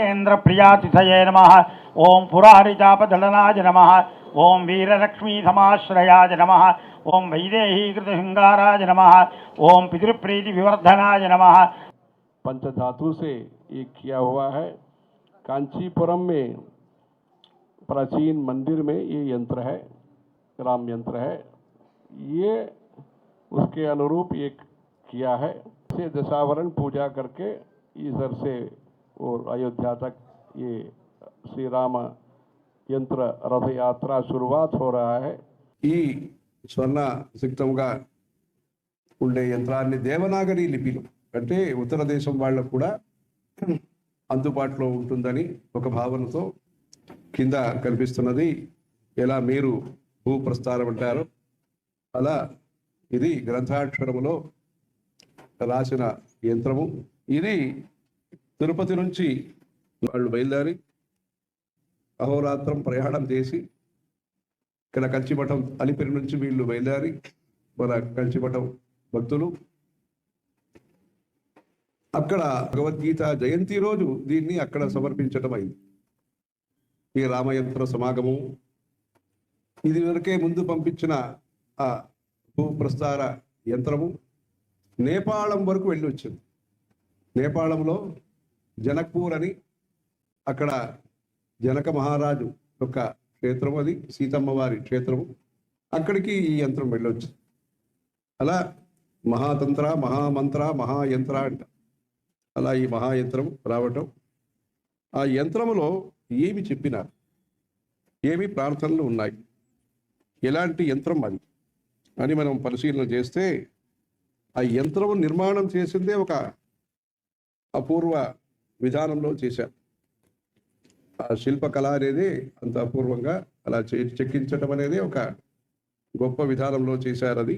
इंद्र प्रियातिथये नमः। ओं पुरारितापदलनाय नमः। ओं वीरलक्ष्मी समाश्रयाय नमः। ओं वैदेहीकृतशृंगाराय नमः। ओं पितृप्रीति विवर्धनाय नमः। पंचधातु से ये किया हुआ है। कांचीपुरम में प्राचीन मंदिर में ये यंत्र है, राम यंत्र है। ये उसके अनुरूप ये किया है। इसे दशावरण पूजा करके इधर से और अयोध्या तक ये श्री राम यंत्र रथ यात्रा शुरुआत हो रहा है। ఈ స్వర్ణ సిక్తంగా ఉండే యంత్రాన్ని దేవనాగరి లిపిలో అంటే ఉత్తర దేశం వాళ్ళకు కూడా అందుబాటులో ఉంటుందని ఒక భావనతో కింద కనిపిస్తున్నది. ఎలా మీరు భూప్రస్థానం అంటారు అలా ఇది గ్రంథాక్షరములో రాసిన యంత్రము. ఇది తిరుపతి నుంచి వాళ్ళు బయలుదేరి అహోరాత్రం ప్రయాణం చేసి ఇక్కడ కంచిమఠం అలిపిరి నుంచి వీళ్ళు బయలుదేరి మన కంచిమఠం భక్తులు అక్కడ భగవద్గీత జయంతి రోజు దీన్ని అక్కడ సమర్పించడం అయింది. ఈ రామయంత్ర సమాగము ఇది వరకే ముందు పంపించిన ఆ భూప్రస్థార యంత్రము నేపాళం వరకు వెళ్ళి వచ్చింది. నేపాళంలో జనక్పూర్ అని అక్కడ జనక మహారాజు యొక్క క్షేత్రము, అది సీతమ్మ వారి క్షేత్రము. అక్కడికి ఈ యంత్రం వెళ్ళొచ్చు. అలా మహాతంత్ర, మహామంత్ర, మహాయంత్ర అంట. అలా ఈ మహాయంత్రం రావటం, ఆ యంత్రములో ఏమి చెప్పినారు, ఏమి ప్రార్థనలు ఉన్నాయి, ఎలాంటి యంత్రం అది అని మనం పరిశీలన చేస్తే ఆ యంత్రము నిర్మాణం చేసిందే ఒక అపూర్వ విధానంలో చేశారు. ఆ శిల్పకళ అనేది అంత అపూర్వంగా అలా చెక్కించటం అనేది ఒక గొప్ప విధానంలో చేశారు. అది